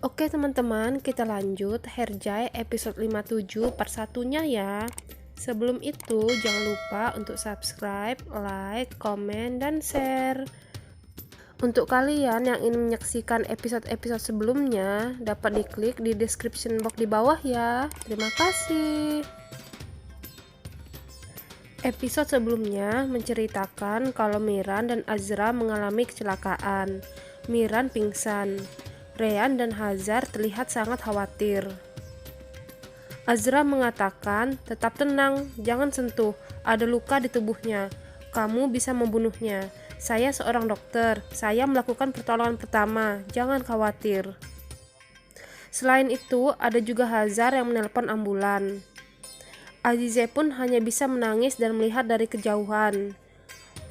Oke teman-teman, kita lanjut Herjai episode 57 part 1-nya ya. Sebelum itu, jangan lupa untuk subscribe, like, komen, dan share. Untuk kalian yang ingin menyaksikan episode-episode sebelumnya, dapat diklik di description box di bawah ya. Terima kasih. Episode sebelumnya menceritakan kalau Miran dan Azra mengalami kecelakaan. Miran pingsan. Reyhan dan Hazar terlihat sangat khawatir. Azra mengatakan, "Tetap tenang, jangan sentuh, ada luka di tubuhnya. Kamu bisa membunuhnya. Saya seorang dokter, saya melakukan pertolongan pertama, jangan khawatir." Selain itu, ada juga Hazar yang menelpon ambulan. Azize pun hanya bisa menangis dan melihat dari kejauhan.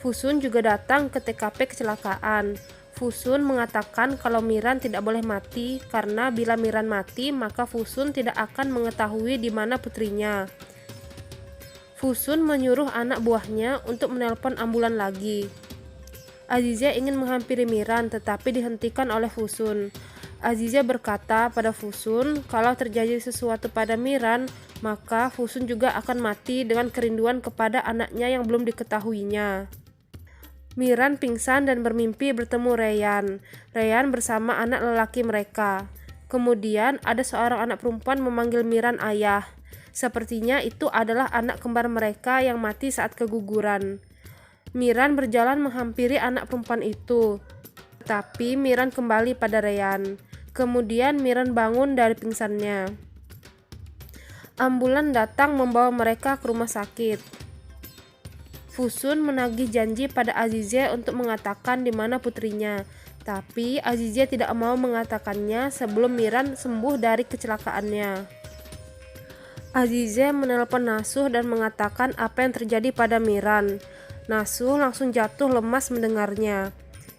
Fusun juga datang ke TKP kecelakaan. Fusun mengatakan kalau Miran tidak boleh mati karena bila Miran mati maka Fusun tidak akan mengetahui di mana putrinya. Fusun menyuruh anak buahnya untuk menelpon ambulan lagi. Azize ingin menghampiri Miran tetapi dihentikan oleh Fusun. Azize berkata pada Fusun kalau terjadi sesuatu pada Miran maka Fusun juga akan mati dengan kerinduan kepada anaknya yang belum diketahuinya. Miran pingsan dan bermimpi bertemu Reyhan. Reyhan bersama anak lelaki mereka. Kemudian ada seorang anak perempuan memanggil Miran ayah. Sepertinya itu adalah anak kembar mereka yang mati saat keguguran. Miran berjalan menghampiri anak perempuan itu. Tapi Miran kembali pada Reyhan. Kemudian Miran bangun dari pingsannya. Ambulan datang membawa mereka ke rumah sakit. Fusun menagih janji pada Azize untuk mengatakan di mana putrinya, tapi Azize tidak mau mengatakannya sebelum Miran sembuh dari kecelakaannya. Azize menelpon Nasuh dan mengatakan apa yang terjadi pada Miran. Nasuh langsung jatuh lemas mendengarnya.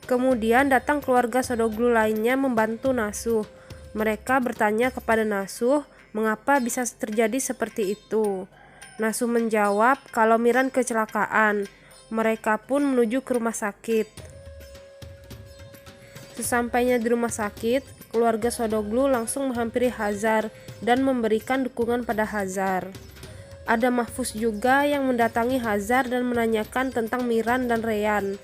Kemudian datang keluarga Sodoglu lainnya membantu Nasuh. Mereka bertanya kepada Nasuh mengapa bisa terjadi seperti itu. Nasuh menjawab kalau Miran kecelakaan. Mereka pun menuju ke rumah sakit. Sesampainya di rumah sakit, keluarga Sodoglu langsung menghampiri Hazar dan memberikan dukungan pada Hazar. Ada Mahfuz juga yang mendatangi Hazar dan menanyakan tentang Miran dan Reyhan.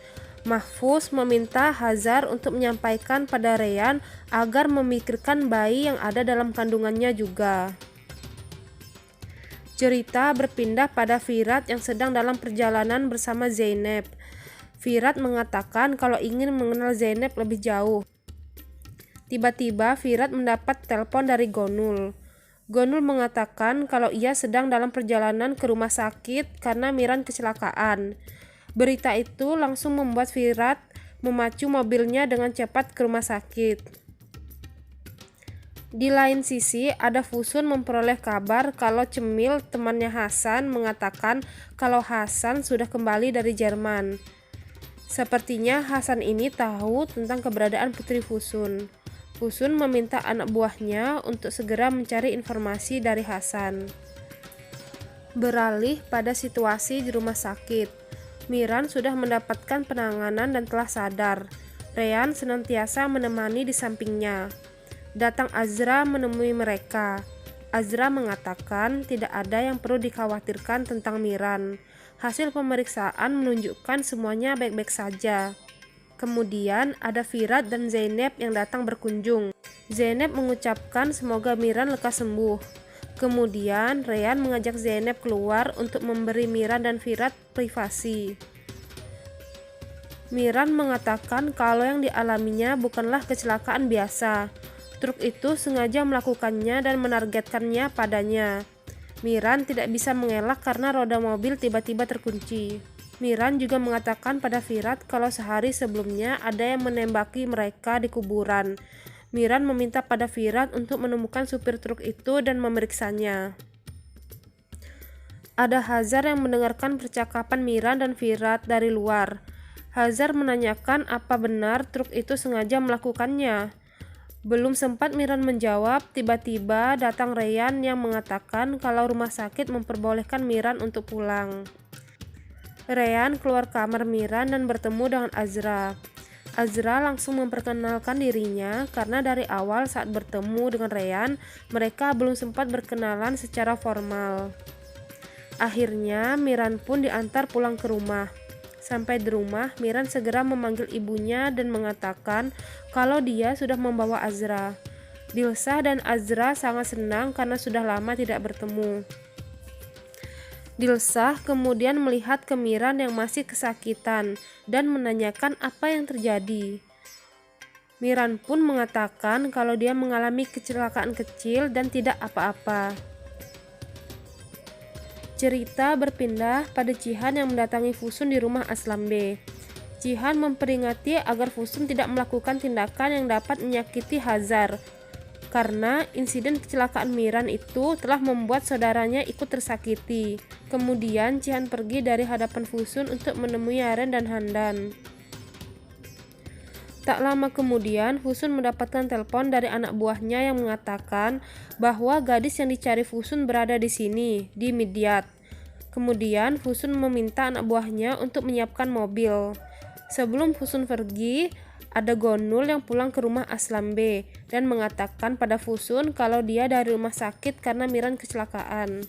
Mahfuz meminta Hazar untuk menyampaikan pada Reyhan agar memikirkan bayi yang ada dalam kandungannya juga. Cerita berpindah pada Firat yang sedang dalam perjalanan bersama Zainab. Firat mengatakan kalau ingin mengenal Zainab lebih jauh. Tiba-tiba Firat mendapat telepon dari Gonul. Gonul mengatakan kalau ia sedang dalam perjalanan ke rumah sakit karena Miran kecelakaan. Berita itu langsung membuat Firat memacu mobilnya dengan cepat ke rumah sakit. Di lain sisi, ada Fusun memperoleh kabar kalau Cemil, temannya Hasan, mengatakan kalau Hasan sudah kembali dari Jerman. Sepertinya Hasan ini tahu tentang keberadaan putri Fusun. Fusun meminta anak buahnya untuk segera mencari informasi dari Hasan. Beralih pada situasi di rumah sakit. Miran sudah mendapatkan penanganan dan telah sadar. Reyhan senantiasa menemani di sampingnya. Datang Azra menemui mereka. Azra mengatakan tidak ada yang perlu dikhawatirkan tentang Miran. Hasil pemeriksaan menunjukkan semuanya baik-baik saja. Kemudian ada Firat dan Zainab yang datang berkunjung. Zainab mengucapkan semoga Miran lekas sembuh. Kemudian Reyhan mengajak Zainab keluar untuk memberi Miran dan Firat privasi. Miran mengatakan kalau yang dialaminya bukanlah kecelakaan biasa. Truk itu sengaja melakukannya dan menargetkannya padanya. Miran tidak bisa mengelak karena roda mobil tiba-tiba terkunci. Miran juga mengatakan pada Firat kalau sehari sebelumnya ada yang menembaki mereka di kuburan. Miran meminta pada Firat untuk menemukan supir truk itu dan memeriksanya. Ada Hazar yang mendengarkan percakapan Miran dan Firat dari luar. Hazar menanyakan apa benar truk itu sengaja melakukannya. Belum sempat Miran menjawab, tiba-tiba datang Reyhan yang mengatakan kalau rumah sakit memperbolehkan Miran untuk pulang. Reyhan keluar kamar Miran dan bertemu dengan Azra. Azra langsung memperkenalkan dirinya karena dari awal saat bertemu dengan Reyhan, mereka belum sempat berkenalan secara formal. Akhirnya Miran pun diantar pulang ke rumah. Sampai di rumah, Miran segera memanggil ibunya dan mengatakan kalau dia sudah membawa Azra. Dilsah dan Azra sangat senang karena sudah lama tidak bertemu. Dilsah kemudian melihat ke Miran yang masih kesakitan dan menanyakan apa yang terjadi. Miran pun mengatakan kalau dia mengalami kecelakaan kecil dan tidak apa-apa. Cerita berpindah pada Jihan yang mendatangi Fusun di rumah Aslambe. Jihan memperingati agar Fusun tidak melakukan tindakan yang dapat menyakiti Hazar, karena insiden kecelakaan Miran itu telah membuat saudaranya ikut tersakiti. Kemudian Jihan pergi dari hadapan Fusun untuk menemui Yaren dan Handan. Tak lama kemudian, Fusun mendapatkan telepon dari anak buahnya yang mengatakan bahwa gadis yang dicari Fusun berada di sini, di Midyat. Kemudian Fusun meminta anak buahnya untuk menyiapkan mobil. Sebelum Fusun pergi, ada Gonul yang pulang ke rumah Aslambe dan mengatakan pada Fusun kalau dia dari rumah sakit karena Miran kecelakaan.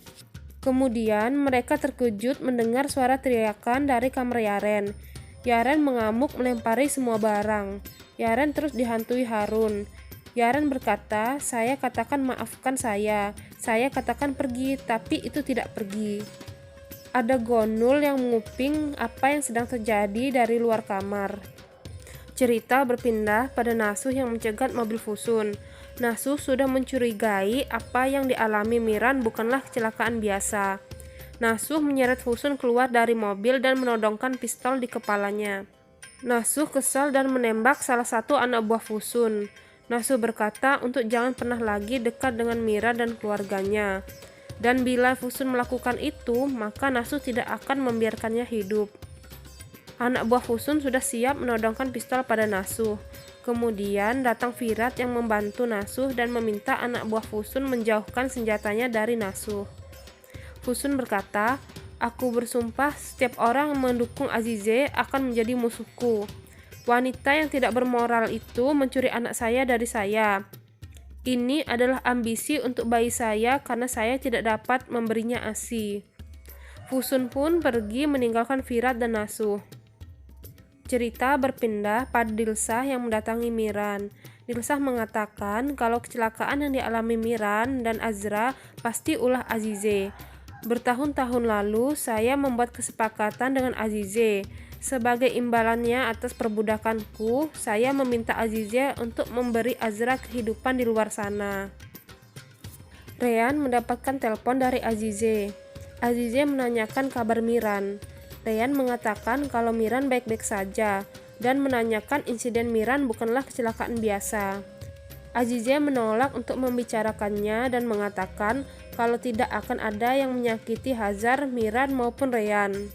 Kemudian mereka terkejut mendengar suara teriakan dari kamar Yaren. Yaren mengamuk melempari semua barang. Yaren terus dihantui Harun. Yaren berkata, "Saya katakan maafkan saya katakan pergi, tapi itu tidak pergi." Ada Gonul yang menguping apa yang sedang terjadi dari luar kamar. Cerita berpindah pada Nasuh yang mencegat mobil Fusun. Nasuh sudah mencurigai apa yang dialami Miran bukanlah kecelakaan biasa. Nasuh menyeret Fusun keluar dari mobil dan menodongkan pistol di kepalanya. Nasuh kesal dan menembak salah satu anak buah Fusun. Nasuh berkata untuk jangan pernah lagi dekat dengan Mira dan keluarganya. Dan bila Fusun melakukan itu, maka Nasuh tidak akan membiarkannya hidup. Anak buah Fusun sudah siap menodongkan pistol pada Nasuh. Kemudian datang Virat yang membantu Nasuh dan meminta anak buah Fusun menjauhkan senjatanya dari Nasuh. Fusun berkata, "Aku bersumpah setiap orang yang mendukung Azize akan menjadi musuhku. Wanita yang tidak bermoral itu mencuri anak saya dari saya. Ini adalah ambisi untuk bayi saya karena saya tidak dapat memberinya ASI." Fusun pun pergi meninggalkan Virat dan Nasuh. Cerita berpindah pada Dilsah yang mendatangi Miran. Dilsah mengatakan kalau kecelakaan yang dialami Miran dan Azra pasti ulah Azize. Bertahun-tahun lalu saya membuat kesepakatan dengan Azize. Sebagai imbalannya atas perbudakanku, saya meminta Azize untuk memberi Azra kehidupan di luar sana. Reyhan mendapatkan telepon dari Azize. Azize menanyakan kabar Miran. Reyhan mengatakan kalau Miran baik-baik saja dan menanyakan insiden Miran bukanlah kecelakaan biasa. Azize menolak untuk membicarakannya dan mengatakan kalau tidak akan ada yang menyakiti Hazar, Miran maupun Reyhan.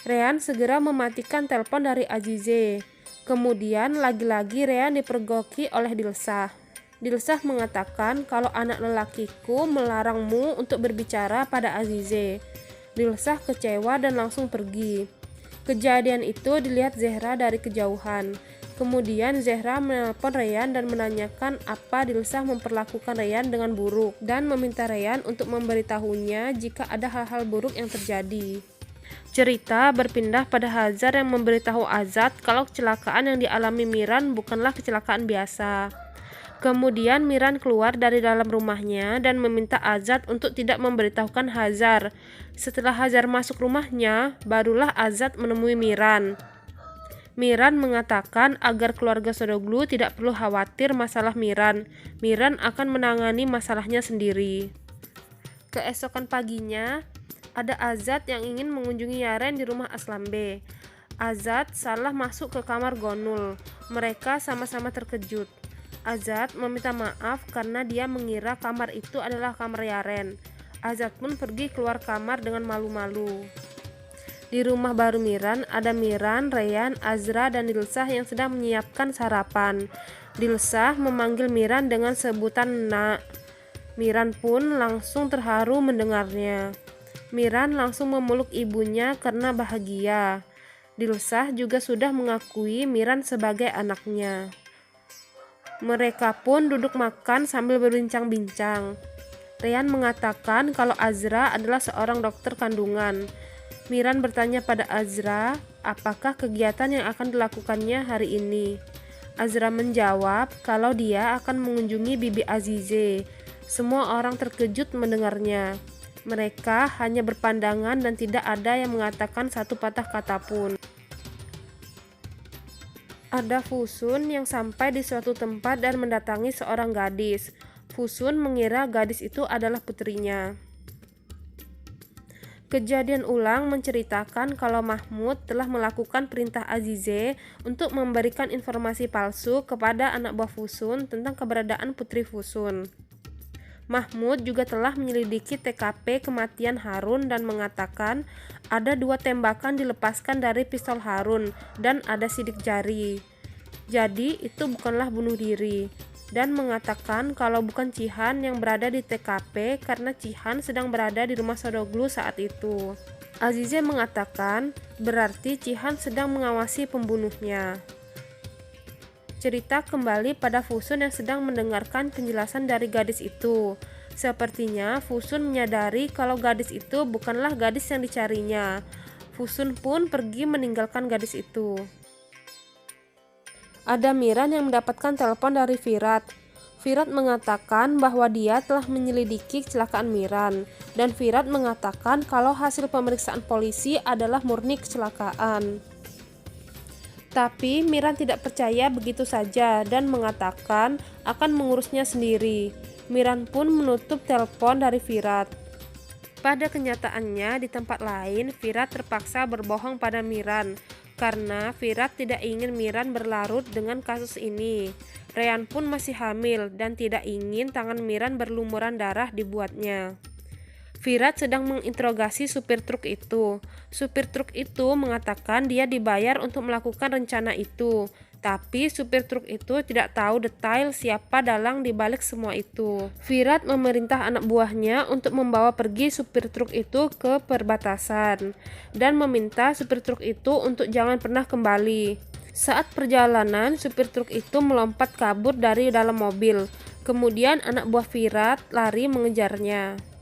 Reyhan segera mematikan telepon dari Azize. Kemudian lagi-lagi Reyhan dipergoki oleh Dilsah. Dilsah mengatakan kalau anak lelakiku melarangmu untuk berbicara pada Azize. Dilsah kecewa dan langsung pergi. Kejadian itu dilihat Zehra dari kejauhan. Kemudian Zehra menelpon Reyhan dan menanyakan apa Dilsah memperlakukan Reyhan dengan buruk dan meminta Reyhan untuk memberitahunya jika ada hal-hal buruk yang terjadi. Cerita berpindah pada Hazar yang memberitahu Azad kalau kecelakaan yang dialami Miran bukanlah kecelakaan biasa. Kemudian Miran keluar dari dalam rumahnya dan meminta Azad untuk tidak memberitahukan Hazar. Setelah Hazar masuk rumahnya, barulah Azad menemui Miran. Miran mengatakan agar keluarga Sodoglu tidak perlu khawatir masalah Miran. Miran akan menangani masalahnya sendiri. Keesokan paginya, ada Azad yang ingin mengunjungi Yaren di rumah Aslambe. Azad salah masuk ke kamar Gonul. Mereka sama-sama terkejut. Azad meminta maaf karena dia mengira kamar itu adalah kamar Yaren. Azad pun pergi keluar kamar dengan malu-malu. Di rumah baru Miran, ada Miran, Reyhan, Azra, dan Dilsah yang sedang menyiapkan sarapan. Dilsah memanggil Miran dengan sebutan Nak. Miran pun langsung terharu mendengarnya. Miran langsung memeluk ibunya karena bahagia. Dilsah juga sudah mengakui Miran sebagai anaknya. Mereka pun duduk makan sambil berbincang-bincang. Ryan mengatakan kalau Azra adalah seorang dokter kandungan. Miran bertanya pada Azra, apakah kegiatan yang akan dilakukannya hari ini. Azra menjawab kalau dia akan mengunjungi Bibi Azize. Semua orang terkejut mendengarnya. Mereka hanya berpandangan dan tidak ada yang mengatakan satu patah kata pun. Ada Fusun yang sampai di suatu tempat dan mendatangi seorang gadis. Fusun mengira gadis itu adalah putrinya. Kejadian ulang menceritakan kalau Mahmud telah melakukan perintah Azize untuk memberikan informasi palsu kepada anak buah Fusun tentang keberadaan putri Fusun. Mahmud juga telah menyelidiki TKP kematian Harun dan mengatakan ada 2 tembakan dilepaskan dari pistol Harun dan ada sidik jari. Jadi itu bukanlah bunuh diri. Dan mengatakan kalau bukan Cihan yang berada di TKP karena Cihan sedang berada di rumah Sodoglu saat itu. Azize mengatakan berarti Cihan sedang mengawasi pembunuhnya. Cerita kembali pada Fusun yang sedang mendengarkan penjelasan dari gadis itu. Sepertinya Fusun menyadari kalau gadis itu bukanlah gadis yang dicarinya. Fusun pun pergi meninggalkan gadis itu. Ada Miran yang mendapatkan telepon dari Virat. Virat mengatakan bahwa dia telah menyelidiki kecelakaan Miran, dan Virat mengatakan kalau hasil pemeriksaan polisi adalah murni kecelakaan. Tapi Miran tidak percaya begitu saja dan mengatakan akan mengurusnya sendiri. Miran pun menutup telepon dari Virat. Pada kenyataannya di tempat lain, Virat terpaksa berbohong pada Miran karena Virat tidak ingin Miran berlarut dengan kasus ini. Ryan pun masih hamil dan tidak ingin tangan Miran berlumuran darah dibuatnya. Virat sedang menginterogasi supir truk itu. Supir truk itu mengatakan dia dibayar untuk melakukan rencana itu. Tapi supir truk itu tidak tahu detail siapa dalang di balik semua itu. Virat memerintah anak buahnya untuk membawa pergi supir truk itu ke perbatasan dan meminta supir truk itu untuk jangan pernah kembali. Saat perjalanan, supir truk itu melompat kabur dari dalam mobil. Kemudian anak buah Virat lari mengejarnya.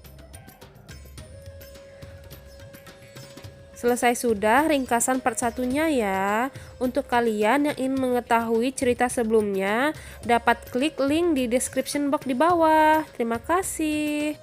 Selesai sudah ringkasan part 1-nya ya. Untuk kalian yang ingin mengetahui cerita sebelumnya, dapat klik link di description box di bawah. Terima kasih.